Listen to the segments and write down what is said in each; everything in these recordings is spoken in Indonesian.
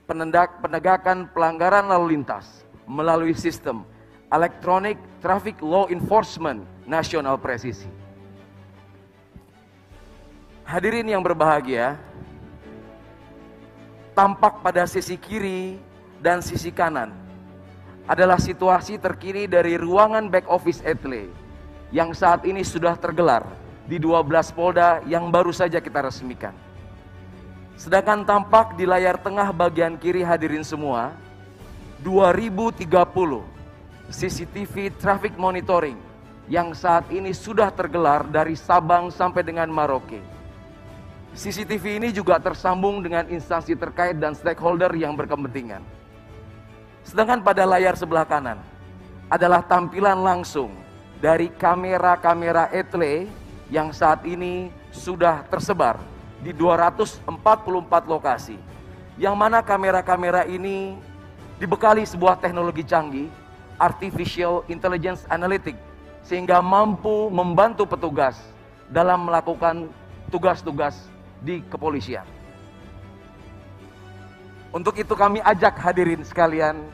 penegakan pelanggaran lalu lintas melalui sistem Electronic Traffic Law Enforcement Nasional Presisi. Hadirin yang berbahagia, tampak pada sisi kiri dan sisi kanan adalah situasi terkini dari ruangan back office Etle yang saat ini sudah tergelar di 12 Polda yang baru saja kita resmikan. Sedangkan tampak di layar tengah bagian kiri hadirin semua, 2030 CCTV traffic monitoring yang saat ini sudah tergelar dari Sabang sampai dengan Merauke. CCTV ini juga tersambung dengan instansi terkait dan stakeholder yang berkepentingan. Sedangkan pada layar sebelah kanan adalah tampilan langsung dari kamera-kamera Etle yang saat ini sudah tersebar di 244 lokasi, yang mana kamera-kamera ini dibekali sebuah teknologi canggih, Artificial Intelligence Analytics, sehingga mampu membantu petugas dalam melakukan tugas-tugas di kepolisian. Untuk itu kami ajak hadirin sekalian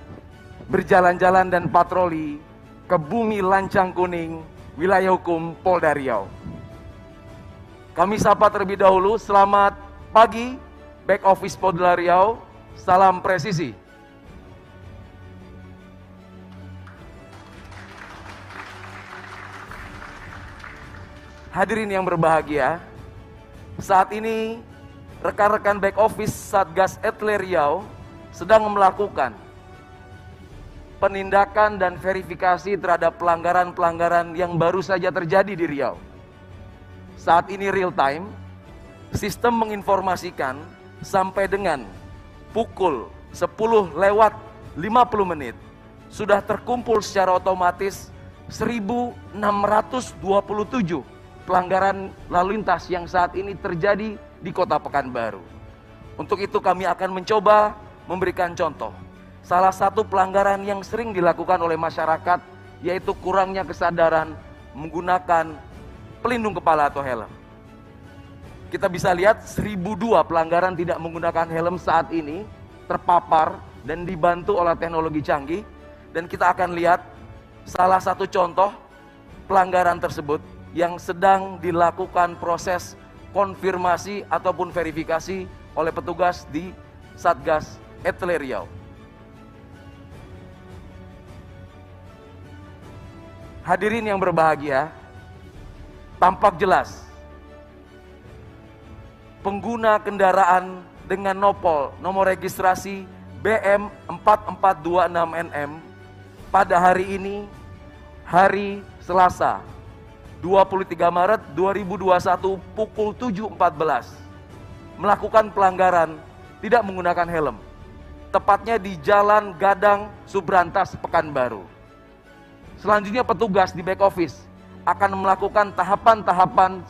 berjalan-jalan dan patroli ke Bumi Lancang Kuning, wilayah hukum Polda Riau. Kami sapa terlebih dahulu, selamat pagi back office Polda Riau, salam presisi. Hadirin yang berbahagia, saat ini rekan-rekan back office Satgas Etle Riau sedang melakukan penindakan dan verifikasi terhadap pelanggaran-pelanggaran yang baru saja terjadi di Riau. Saat ini real time, sistem menginformasikan sampai dengan pukul 10:50 sudah terkumpul secara otomatis 1.627 pelanggaran lalu lintas yang saat ini terjadi di Kota Pekanbaru. Untuk itu kami akan mencoba memberikan contoh. Salah satu pelanggaran yang sering dilakukan oleh masyarakat yaitu kurangnya kesadaran menggunakan pelindung kepala atau helm. Kita bisa lihat 1.002 pelanggaran tidak menggunakan helm saat ini terpapar dan dibantu oleh teknologi canggih. Dan kita akan lihat salah satu contoh pelanggaran tersebut yang sedang dilakukan proses konfirmasi ataupun verifikasi oleh petugas di Satgas Etle Riau. Hadirin yang berbahagia, tampak jelas pengguna kendaraan dengan nomor registrasi BM4426NM pada hari ini, hari Selasa 23 Maret 2021 pukul 7.14 melakukan pelanggaran tidak menggunakan helm, tepatnya di Jalan Gadang Subrantas Pekanbaru. Selanjutnya petugas di back office akan melakukan tahapan-tahapan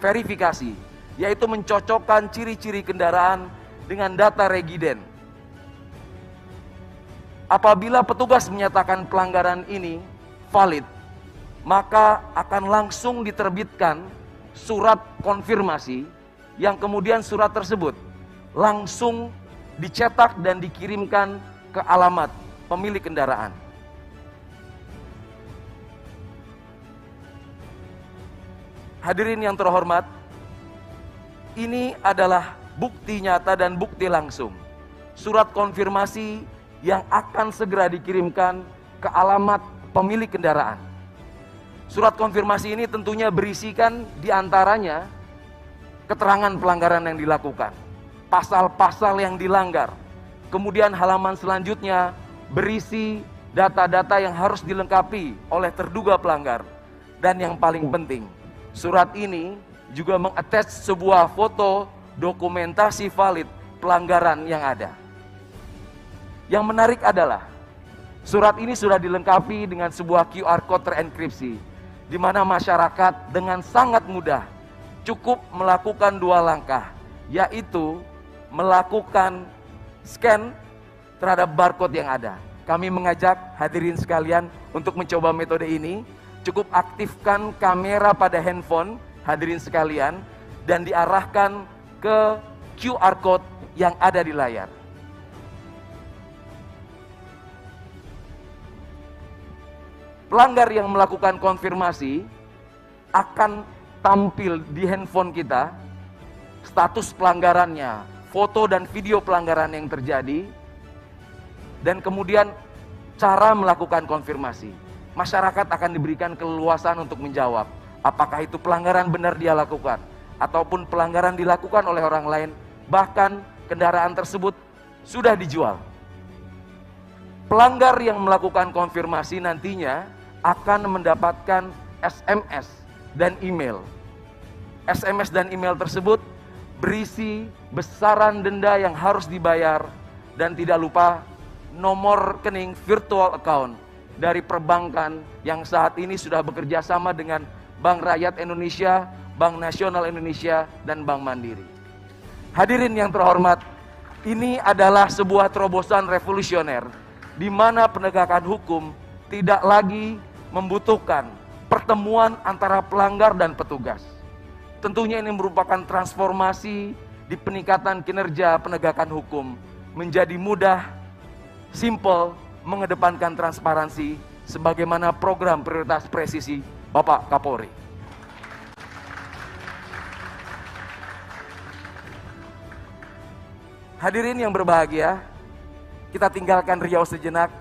verifikasi, yaitu mencocokkan ciri-ciri kendaraan dengan data regiden. Apabila petugas menyatakan pelanggaran ini valid, maka akan langsung diterbitkan surat konfirmasi yang kemudian surat tersebut langsung dicetak dan dikirimkan ke alamat pemilik kendaraan. Hadirin yang terhormat, ini adalah bukti nyata dan bukti langsung. Surat konfirmasi yang akan segera dikirimkan ke alamat pemilik kendaraan. Surat konfirmasi ini tentunya berisikan diantaranya keterangan pelanggaran yang dilakukan, pasal-pasal yang dilanggar. Kemudian halaman selanjutnya berisi data-data yang harus dilengkapi oleh terduga pelanggar. Dan yang paling penting, surat ini juga mengattach sebuah foto dokumentasi valid pelanggaran yang ada. Yang menarik adalah surat ini sudah dilengkapi dengan sebuah QR code terenkripsi, di mana masyarakat dengan sangat mudah cukup melakukan dua langkah, yaitu melakukan scan terhadap barcode yang ada. Kami mengajak hadirin sekalian untuk mencoba metode ini. Cukup aktifkan kamera pada handphone hadirin sekalian dan diarahkan ke QR code yang ada di layar. pelanggar yang melakukan konfirmasi akan tampil di handphone kita, status pelanggarannya, foto dan video pelanggaran yang terjadi, dan kemudian cara melakukan konfirmasi. Masyarakat akan diberikan keleluasan untuk menjawab, apakah itu pelanggaran benar dia lakukan, ataupun pelanggaran dilakukan oleh orang lain, bahkan kendaraan tersebut sudah dijual. Pelanggar yang melakukan konfirmasi nantinya akan mendapatkan SMS dan email. SMS dan email tersebut berisi besaran denda yang harus dibayar, dan tidak lupa nomor rekening virtual account dari perbankan yang saat ini sudah bekerja sama dengan Bank Rakyat Indonesia, Bank Nasional Indonesia, dan Bank Mandiri. Hadirin yang terhormat, ini adalah sebuah terobosan revolusioner di mana penegakan hukum tidak lagi membutuhkan pertemuan antara pelanggar dan petugas. Tentunya ini merupakan transformasi di peningkatan kinerja penegakan hukum menjadi mudah, simple, mengedepankan transparansi sebagaimana program prioritas presisi Bapak Kapolri. Hadirin yang berbahagia, kita tinggalkan Riau sejenak.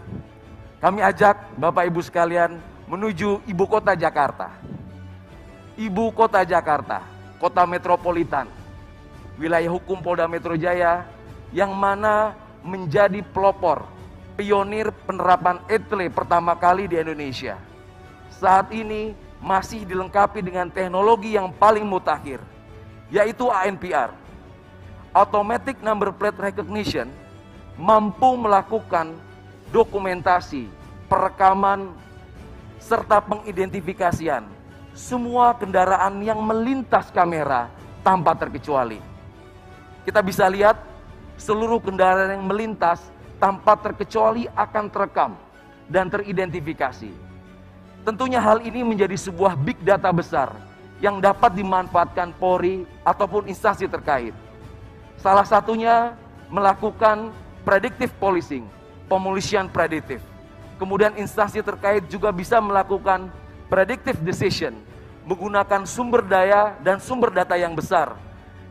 Kami ajak Bapak Ibu sekalian menuju ibu kota Jakarta. Ibu kota Jakarta, kota metropolitan, wilayah hukum Polda Metro Jaya, yang mana menjadi pelopor, pionir penerapan ETLE pertama kali di Indonesia. Saat ini masih dilengkapi dengan teknologi yang paling mutakhir, yaitu ANPR, Automatic Number Plate Recognition, mampu melakukan dokumentasi, perekaman, serta pengidentifikasian semua kendaraan yang melintas kamera tanpa terkecuali. Kita bisa lihat seluruh kendaraan yang melintas tanpa terkecuali akan terekam dan teridentifikasi. Tentunya hal ini menjadi sebuah big data besar yang dapat dimanfaatkan Polri ataupun instansi terkait. Salah satunya melakukan predictive policing, pemolisian prediktif. Kemudian instansi terkait juga bisa melakukan predictive decision menggunakan sumber daya dan sumber data yang besar,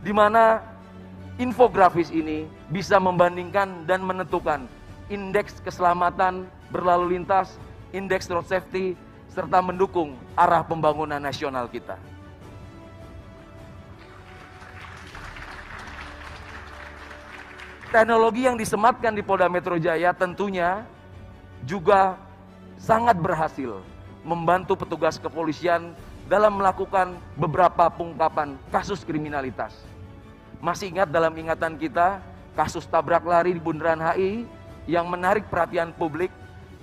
di mana infografis ini bisa membandingkan dan menentukan indeks keselamatan berlalu lintas, indeks road safety, serta mendukung arah pembangunan nasional kita. Teknologi yang disematkan di Polda Metro Jaya tentunya juga sangat berhasil membantu petugas kepolisian dalam melakukan beberapa pengungkapan kasus kriminalitas. Masih ingat dalam ingatan kita kasus tabrak lari di Bundaran HI yang menarik perhatian publik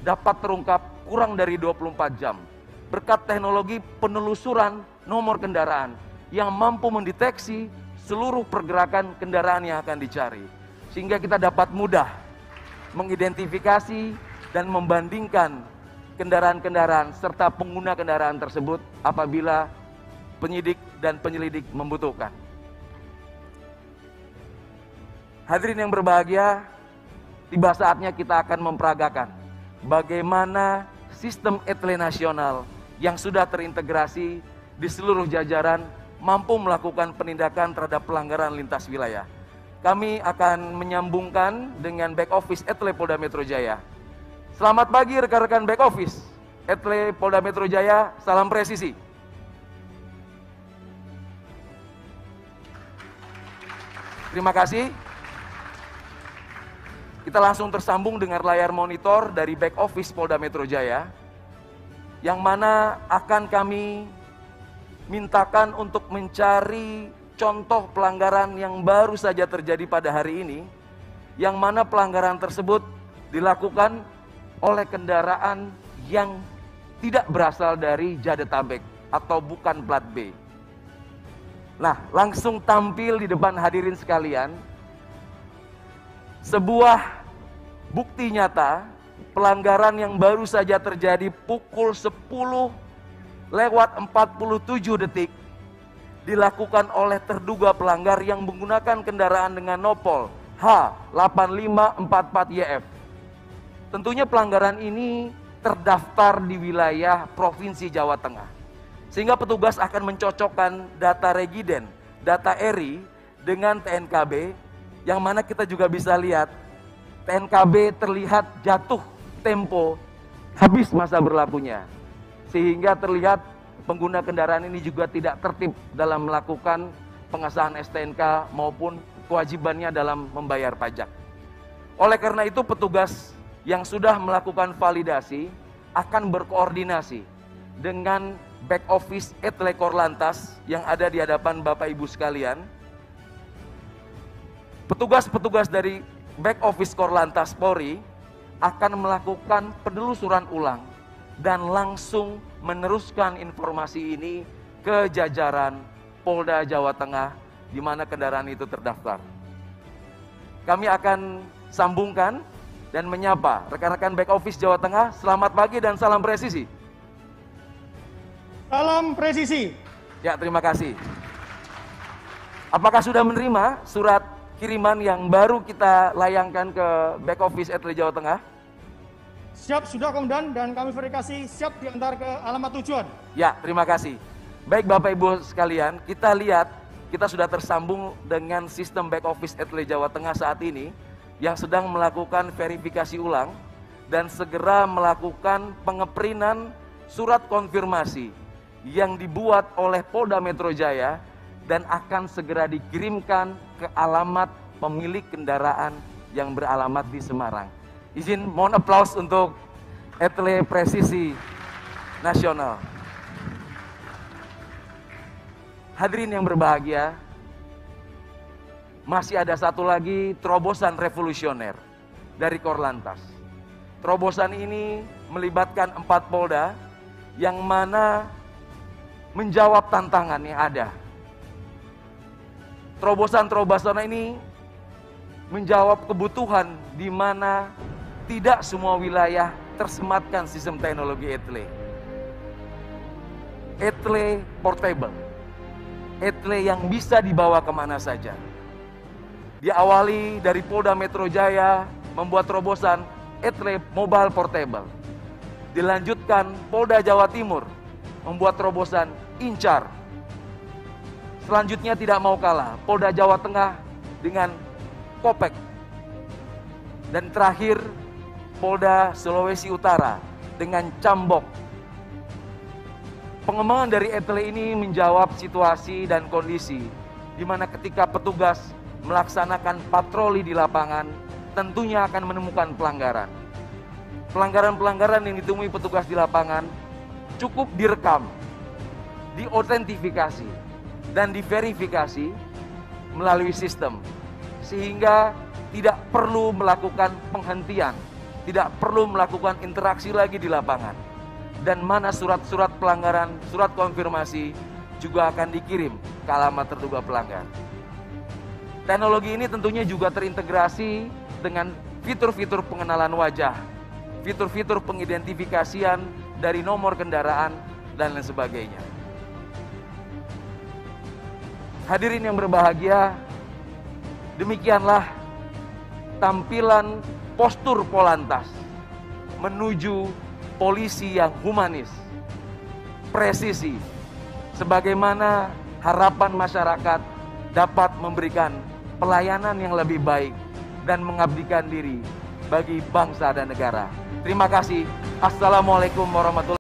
dapat terungkap kurang dari 24 jam berkat teknologi penelusuran nomor kendaraan yang mampu mendeteksi seluruh pergerakan kendaraan yang akan dicari, sehingga kita dapat mudah mengidentifikasi dan membandingkan kendaraan-kendaraan serta pengguna kendaraan tersebut apabila penyidik dan penyelidik membutuhkan. Hadirin yang berbahagia, tiba saatnya kita akan memperagakan bagaimana sistem ETLE nasional yang sudah terintegrasi di seluruh jajaran mampu melakukan penindakan terhadap pelanggaran lintas wilayah. Kami akan menyambungkan dengan back office ETLE Polda Metro Jaya. Selamat pagi rekan-rekan back office ETLE Polda Metro Jaya, salam presisi. Terima kasih. Kita langsung tersambung dengan layar monitor dari back office Polda Metro Jaya, yang mana akan kami mintakan untuk mencari contoh pelanggaran yang baru saja terjadi pada hari ini, yang mana pelanggaran tersebut dilakukan oleh kendaraan yang tidak berasal dari Jadetabek atau bukan plat B. Nah, langsung tampil di depan hadirin sekalian sebuah bukti nyata pelanggaran yang baru saja terjadi pukul 10:47 dilakukan oleh terduga pelanggar yang menggunakan kendaraan dengan nopol H8544YF. Tentunya pelanggaran ini terdaftar di wilayah Provinsi Jawa Tengah. Sehingga petugas akan mencocokkan data regiden, data ERI dengan TNKB, yang mana kita juga bisa lihat TNKB terlihat jatuh tempo habis masa berlakunya. Sehingga terlihat pengguna kendaraan ini juga tidak tertib dalam melakukan pengesahan STNK maupun kewajibannya dalam membayar pajak. Oleh karena itu petugas yang sudah melakukan validasi akan berkoordinasi dengan back office Etle Korlantas yang ada di hadapan Bapak Ibu sekalian. Petugas-petugas dari back office Korlantas Polri akan melakukan penelusuran ulang dan langsung meneruskan informasi ini ke jajaran Polda Jawa Tengah di mana kendaraan itu terdaftar. Kami akan sambungkan dan menyapa rekan-rekan back office Jawa Tengah. Selamat pagi dan salam presisi. Salam presisi. Ya, terima kasih. Apakah sudah menerima surat kiriman yang baru kita layangkan ke back office Etle Jawa Tengah? Siap, sudah Komandan, dan kami verifikasi siap diantar ke alamat tujuan. Ya, terima kasih. Baik Bapak Ibu sekalian, kita lihat kita sudah tersambung dengan sistem back office Etle Jawa Tengah saat ini yang sedang melakukan verifikasi ulang dan segera melakukan pengeprinan surat konfirmasi yang dibuat oleh Polda Metro Jaya dan akan segera dikirimkan ke alamat pemilik kendaraan yang beralamat di Semarang. Izin mohon aplaus untuk Etle Presisi Nasional. Hadirin yang berbahagia, masih ada satu lagi terobosan revolusioner dari Korlantas. Terobosan ini melibatkan 4 Polda yang mana menjawab tantangan yang ada. Terobosan-terobosan ini menjawab kebutuhan di mana tidak semua wilayah tersematkan sistem teknologi Etle. Etle portable. Etle yang bisa dibawa kemana saja. Diawali dari Polda Metro Jaya membuat terobosan Etle Mobile Portable. Dilanjutkan Polda Jawa Timur membuat terobosan Incar. Selanjutnya tidak mau kalah, Polda Jawa Tengah dengan Kopek. Dan terakhir Polda Sulawesi Utara dengan Cambok. Pengembangan dari Etle ini menjawab situasi dan kondisi di mana ketika petugas melaksanakan patroli di lapangan, tentunya akan menemukan pelanggaran. Pelanggaran-pelanggaran yang ditemui petugas di lapangan cukup direkam, diautentifikasi, dan diverifikasi melalui sistem. Sehingga tidak perlu melakukan penghentian, tidak perlu melakukan interaksi lagi di lapangan. Dan mana surat-surat pelanggaran, surat konfirmasi juga akan dikirim ke alamat terduga pelanggar. Teknologi ini tentunya juga terintegrasi dengan fitur-fitur pengenalan wajah, fitur-fitur pengidentifikasian dari nomor kendaraan, dan lain sebagainya. Hadirin yang berbahagia, demikianlah tampilan postur Polantas menuju polisi yang humanis, presisi, sebagaimana harapan masyarakat dapat memberikan pelayanan yang lebih baik dan mengabdikan diri bagi bangsa dan negara. Terima kasih. Assalamualaikum warahmatullahi wabarakatuh.